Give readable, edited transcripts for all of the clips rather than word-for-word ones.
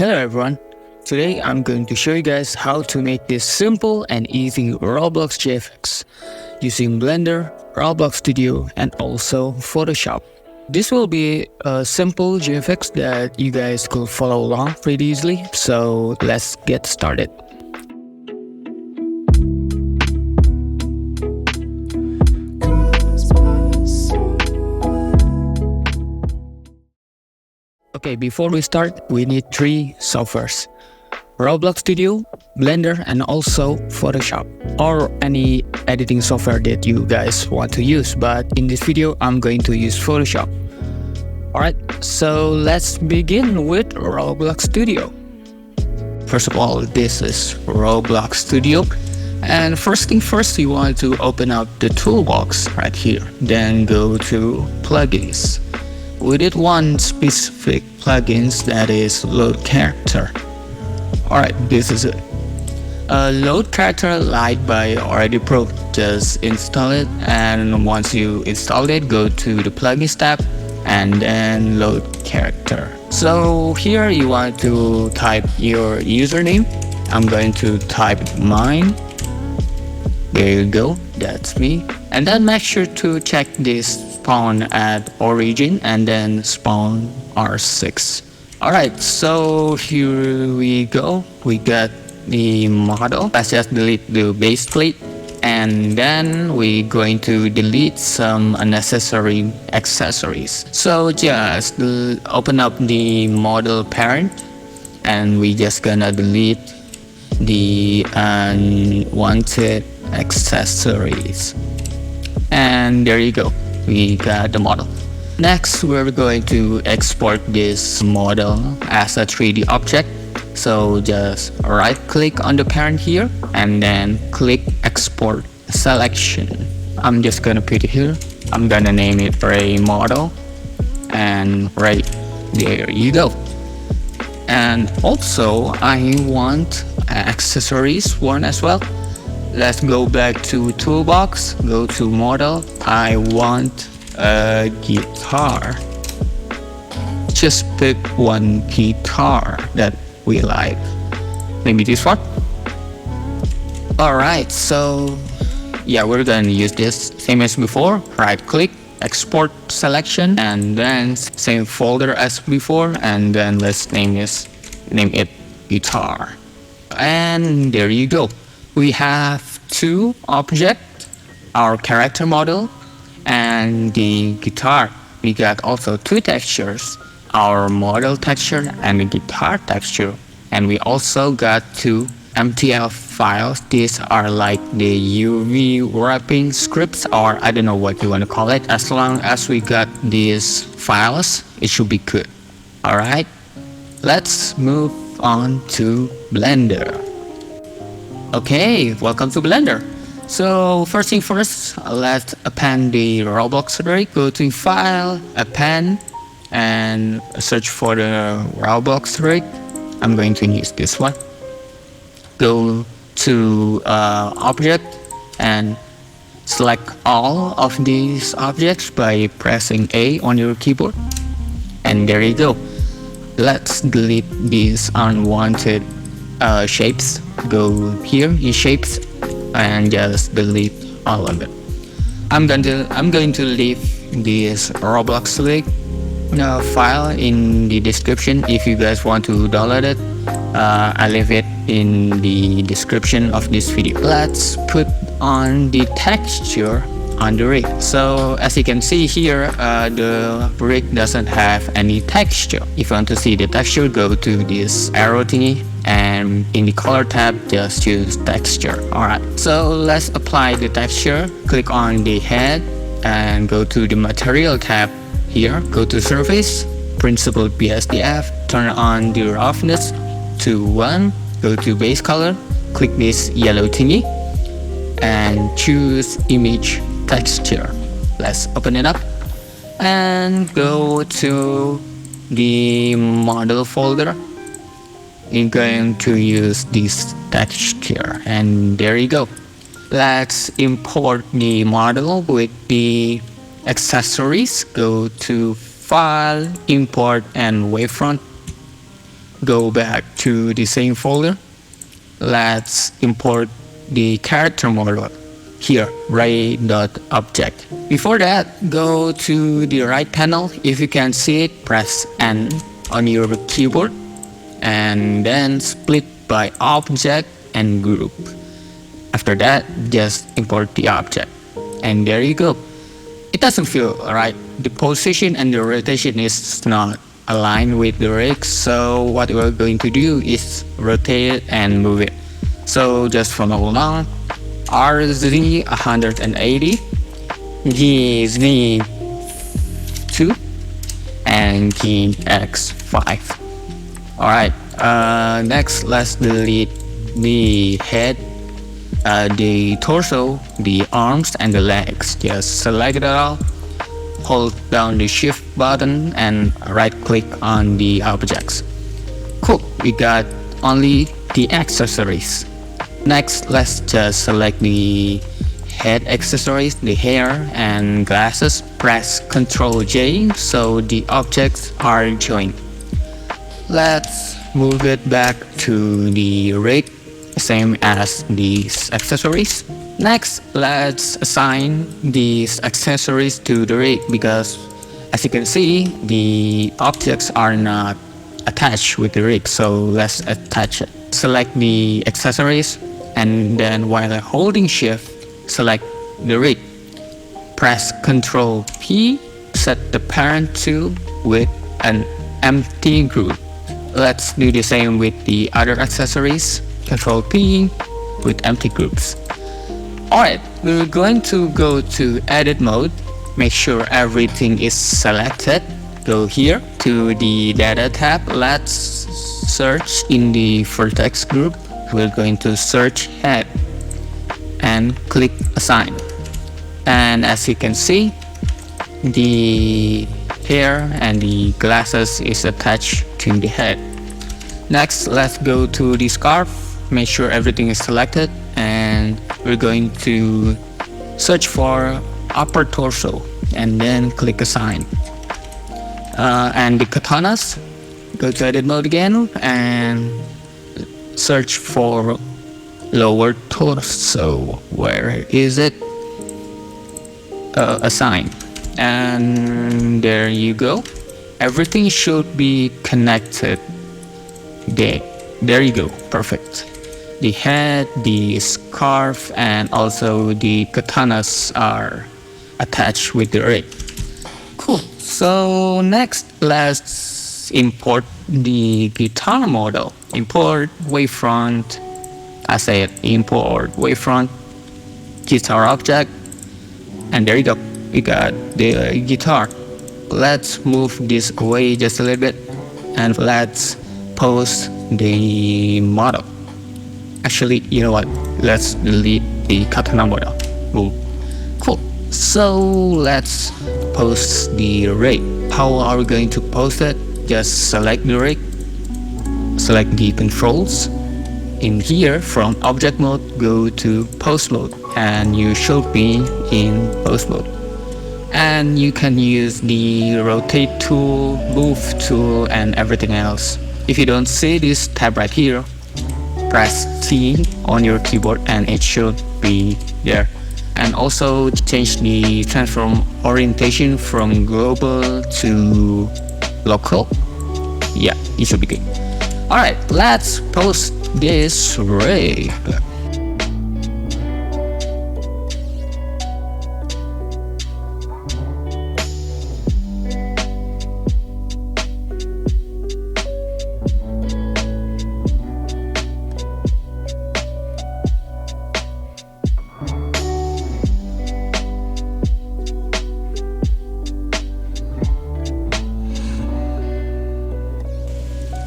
Hello everyone, today I'm going to show you guys how to make this simple and easy Roblox GFX using Blender, Roblox Studio and also Photoshop. This will be a simple GFX that you guys could follow along pretty easily, so let's get started. Okay, before we start, we need three softwares: Roblox Studio, Blender, and also Photoshop, or any editing software that you guys want to use. But in this video, I'm going to use Photoshop. Alright, so let's begin with Roblox Studio. First of all, this is Roblox Studio. And first thing first, you want to open up the toolbox right here. Then go to Plugins. We did one specific plugins, that is load character. Alright, this is it. Load character lite by Adoobe Pro. Just install it, and once you install it, go to the plugins tab and then load character. So here you want to type your username. I'm going to type mine. There you go, that's me. And then make sure to check this spawn at origin and then spawn R6. Alright, so here we go. We got the model. Let's just delete the base plate, and then we're going to delete some unnecessary accessories. So just open up the model parent, and we just gonna delete the unwanted accessories. And there you go, we got the model. Next, we're going to export this model as a 3D object. So just right click on the parent here and then click export selection. I'm just gonna put it here. I'm gonna name it Ray model, and right there you go. And also I want accessories one as well. Let's go back to toolbox, go to model. I want a guitar. Just pick one guitar that we like. Maybe this one. Alright, so yeah, we're gonna use this same as before. Right click, export selection, and then same folder as before, and then let's name it guitar. And there you go. We have two objects, our character model and the guitar. We got also two textures, our model texture and the guitar texture. And we also got two MTL files. These are like the UV wrapping scripts, or I don't know what you want to call it. As long as we got these files, it should be good. Alright, let's move on to Blender. Okay, welcome to Blender. So first thing first, let's append the Roblox rig. Go to File, Append, and search for the Roblox rig. I'm going to use this one. Go to Object and select all of these objects by pressing A on your keyboard. And there you go. Let's delete these unwanted shapes. Go here in shapes and just delete all of it. I'm going to leave this Roblox link file in the description if you guys want to download it. I leave it in the description of this video. Let's put on the texture on the rig. So as you can see here, the rig doesn't have any texture. If you want to see the texture, go to this arrow thingy, and in the color tab just choose texture. Alright, so let's apply the texture. Click on the head and go to the material tab here. Go to surface, principled BSDF, turn on the roughness to 1, go to base color, click this yellow thingy and choose image texture. Let's open it up and go to the model folder. You're going to use this texture, and there you go. Let's import the model with the accessories. Go to File, Import, and Wavefront. go back to the same folder. Let's import the character model here, ray.object. Before that, go to the right panel. If you can see it, press N on your keyboard and then split by object and group. After that, just import the object, and there you go. It doesn't feel right. The position and the rotation is not aligned with the rig, so what we're going to do is rotate it and move it. So just follow along. RZ 180, GZ 2, and GX 5. Alright, next let's delete the head, the torso, the arms, and the legs. Just select it all, hold down the shift button and right click on the objects. Cool, we got only the accessories. Next, let's just select the head accessories, the hair and glasses. Press Ctrl J so the objects are joined. Let's move it back to the rig, same as these accessories. Next, let's assign these accessories to the rig because, as you can see, the objects are not attached with the rig, so let's attach it. Select the accessories and then while holding shift, select the rig. Press Ctrl P, set the parent to with an empty group. Let's do the same with the other accessories. Ctrl P with empty groups. Alright, we're going to go to edit mode. Make sure everything is selected. Go here to the data tab. Let's search in the vertex group. We're going to search head and click assign. And as you can see, the hair and the glasses is attached to the head. Next, let's go to the scarf. Make sure everything is selected and we're going to search for upper torso and then click assign. And the katanas, go to edit mode again and search for lower torso. Where is it? Assign. And there you go. Everything should be connected. There you go. Perfect. The head, the scarf, and also the katanas are attached with the rig. Cool. So next, let's import the guitar model. Import wavefront. I said import wavefront guitar object, and there you go. We got the guitar. Let's move this away just a little bit, and let's pose the model. Actually, you know what? Let's delete the katana model. Boom. Cool. So let's post the rig. How are we going to post it? Just select the rig, select the controls. In here, from object mode, go to post mode, and you should be in post mode. And you can use the rotate tool, move tool, and everything else. If you don't see this tab right here, press T on your keyboard and it should be there. And also change the transform orientation from global to local. Yeah, it should be good. Alright, let's post this rig.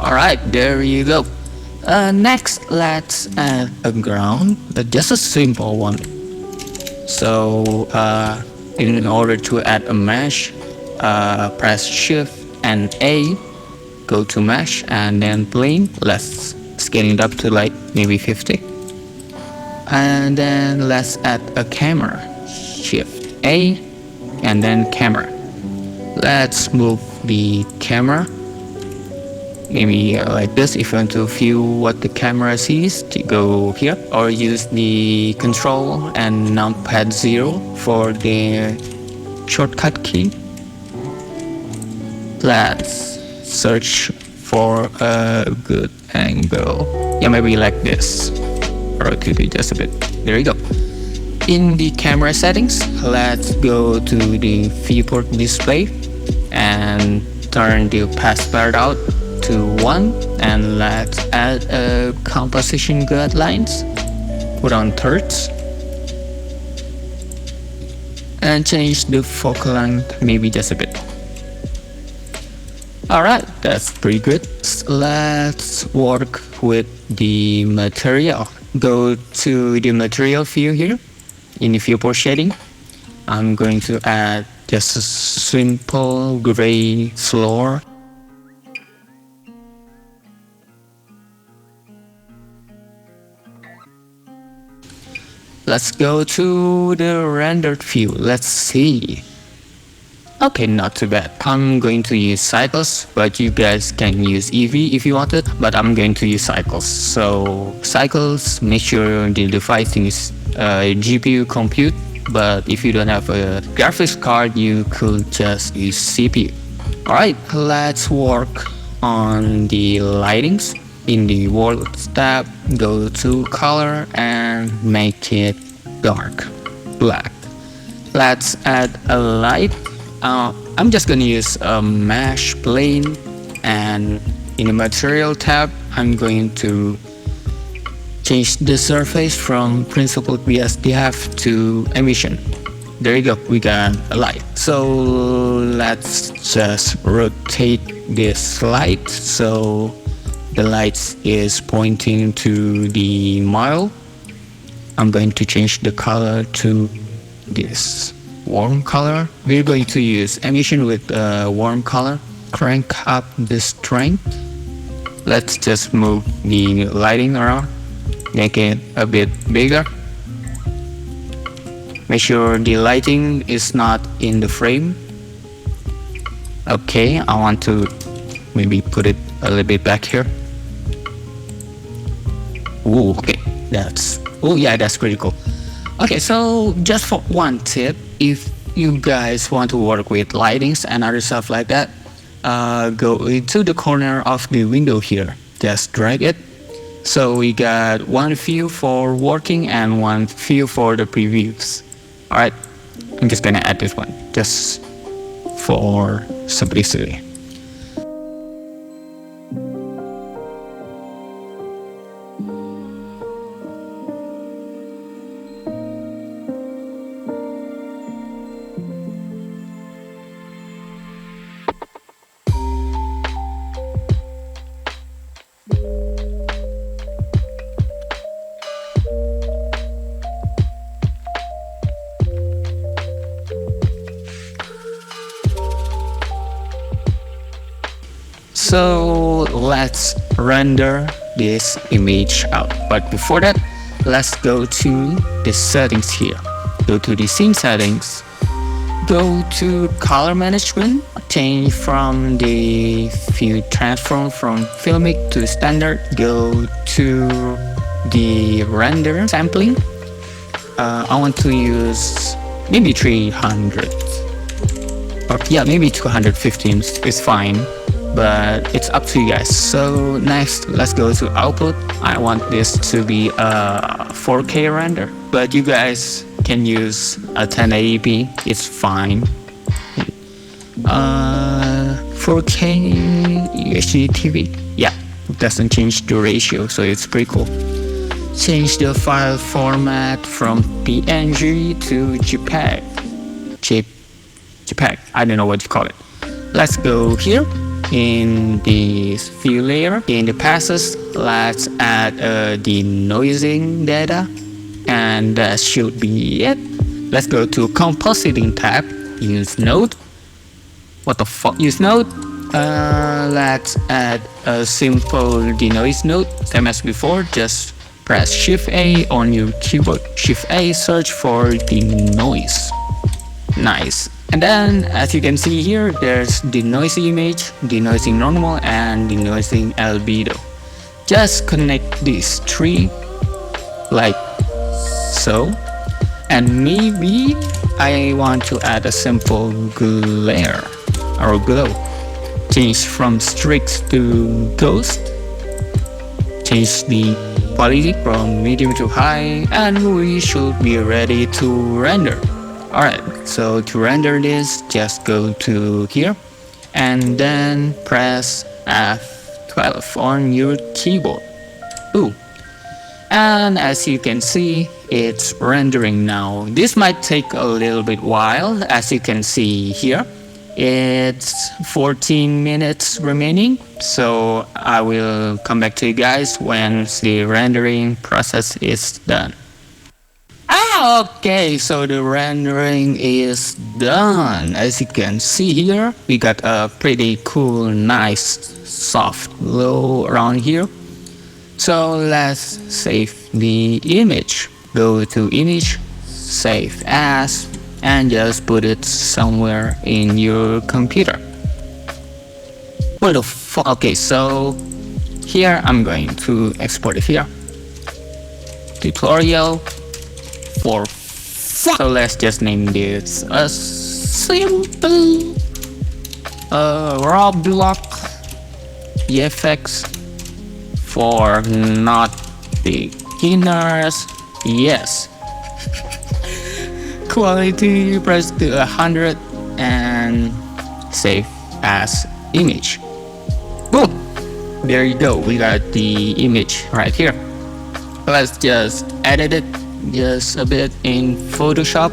Alright, there you go. Next, let's add a ground, just a simple one. So, in order to add a mesh, press Shift and A, go to mesh, and then plane. Let's scale it up to like maybe 50. And then let's add a camera. Shift A, and then camera. Let's move the camera maybe like this. If you want to view what the camera sees, to go here, or use the control and numpad 0 for the shortcut key. Let's search for a good angle. Yeah, maybe like this. Rotate it just a bit. There you go. In the camera settings, let's go to the viewport display and turn the pathbar out to 1, and let's add a composition guidelines. Put on thirds and change the focal length maybe just a bit. Alright, that's pretty good. Let's work with the material. Go to the material view here in the viewport shading. I'm going to add just a simple gray floor. Let's go to the rendered view. Let's see. Okay, not too bad. I'm going to use cycles, but you guys can use Eevee if you want it, but I'm going to use cycles. So cycles, make sure the device is GPU compute, but if you don't have a graphics card, you could just use CPU. Alright, let's work on the lightings. In the world tab, go to color and make it dark black. Let's add a light. I'm just gonna use a mesh plane, and in the material tab, I'm going to change the surface from principled BSDF to emission. There you go, we got a light. So let's just rotate this light so the light is pointing to the model. I'm going to change the color to this warm color. We're going to use emission with warm color. Crank up the strength. Let's just move the lighting around, make it a bit bigger. Make sure the lighting is not in the frame. Okay, I want to maybe put it a little bit back here. Ooh, okay, that's pretty cool. Okay, so just for one tip, if you guys want to work with lightings and other stuff like that, go into the corner of the window here, just drag it. So we got one view for working and one view for the previews. Alright, I'm just gonna add this one just for simplicity. So let's render this image out. But before that, let's go to the settings here. Go to the scene settings. Go to color management. Change from the view transform from filmic to standard. Go to the render sampling. I want to use maybe 300. Or yeah, maybe 215 is fine, but it's up to you guys. So next, let's go to output. I want this to be a 4K render, but you guys can use a 1080p, it's fine. 4K UHD TV, yeah, it doesn't change the ratio, so it's pretty cool. Change the file format from PNG to JPEG. JPEG, I don't know what you call it. Let's go here in the view layer. In the passes, let's add the noising data, and that should be it. Let's go to compositing tab. Use node. What the fuck? Use node. Let's add a simple denoise node, same as before. Just press Shift A on your keyboard. Shift A, search for the noise. Nice. And then as you can see here, there's the noisy image, the noisy normal, and the noisy albedo. Just connect these three like so. And maybe I want to add a simple glare or glow. Change from strict to ghost. Change the quality from medium to high, and we should be ready to render. Alright, so to render this, just go to here and then press F12 on your keyboard. Ooh. And as you can see, it's rendering now. This might take a little bit while. As you can see here, it's 14 minutes remaining. So I will come back to you guys when the rendering process is done. Okay, so the rendering is done. As you can see here, we got a pretty cool, nice, soft glow around here. So let's save the image. Go to image, save as, and just put it somewhere in your computer. What the fuck? Okay, so here I'm going to export it here. Tutorial for fuck. So let's just name this a simple Roblox GFX for not beginners. Yes. Quality press to 100 and save as image. Boom! There you go. We got the image right here. Let's just edit it just a bit in Photoshop.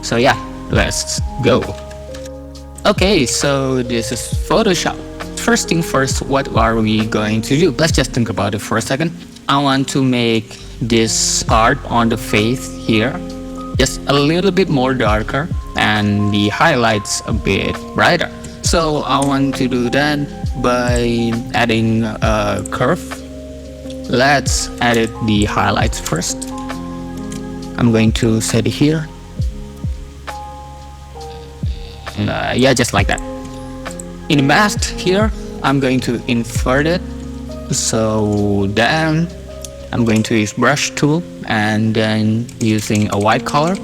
So yeah, let's go. Okay, so this is Photoshop. First thing first, what are we going to do? Let's just think about it for a second. I want to make this part on the face here just a little bit more darker and the highlights a bit brighter. So I want to do that by adding a curve. Let's edit the highlights first. I'm going to set it here. Yeah, just like that. In mask here, I'm going to invert it. So then I'm going to use brush tool and then using a white color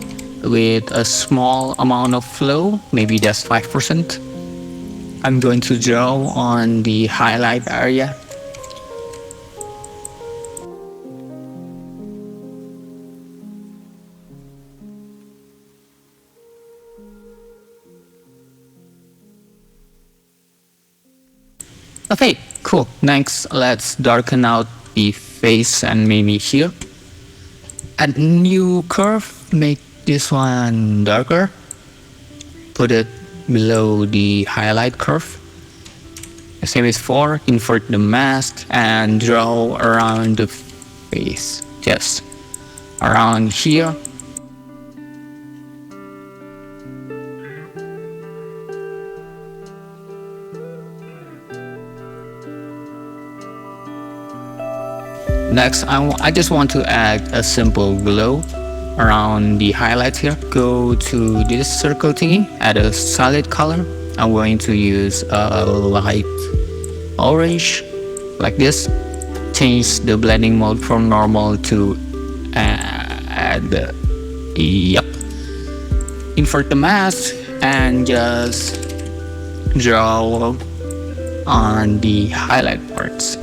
with a small amount of flow, maybe just 5%. I'm going to draw on the highlight area. Okay, cool. Next, let's darken out the face and maybe here. Add new curve, make this one darker. Put it below the highlight curve. Same as before, invert the mask and draw around the face. Just around here. Next, I just want to add a simple glow around the highlights here. Go to this circle thingy, add a solid color. I'm going to use a light orange, like this. Change the blending mode from normal to yep. Invert the mask and just draw on the highlight parts.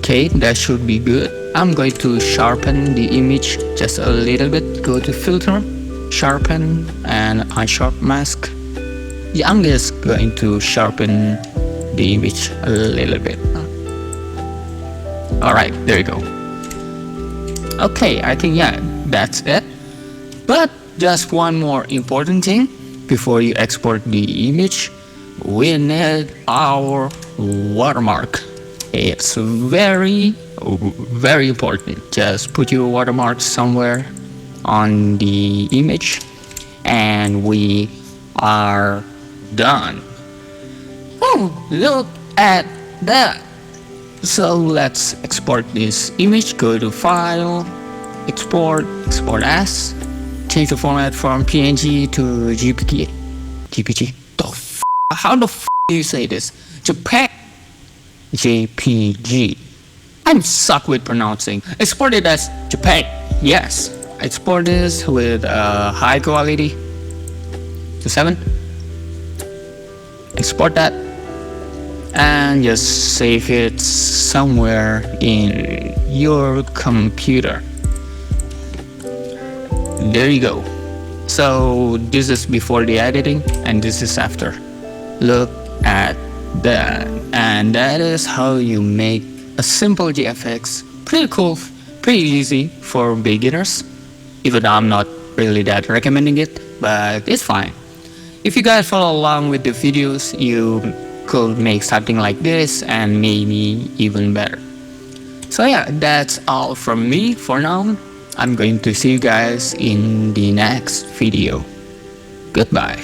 Okay, that should be good. I'm going to sharpen the image just a little bit. Go to filter, sharpen, and unsharp mask. Yeah, I'm just going to sharpen the image a little bit. Alright, there you go. Okay, I think yeah, that's it. But just one more important thing before you export the image. We need our watermark. It's very important. Just put your watermark somewhere on the image and we are done. Oh, look at that. So let's export this image. Go to File, Export, Export As. Change the format from PNG to GPG. GPG. How the do you say this? JPEG. JPG. I'm suck with pronouncing. Export it as JPEG. Yes. Export this with high quality to 7. Export that and just save it somewhere in your computer. There you go. So this is before the editing and this is after. Look at that. And that is how you make a simple GFX. Pretty cool, pretty easy for beginners, even though I'm not really that recommending it, but it's fine. If you guys follow along with the videos, you could make something like this and maybe even better. So yeah, that's all from me for now. I'm going to see you guys in the next video. Goodbye.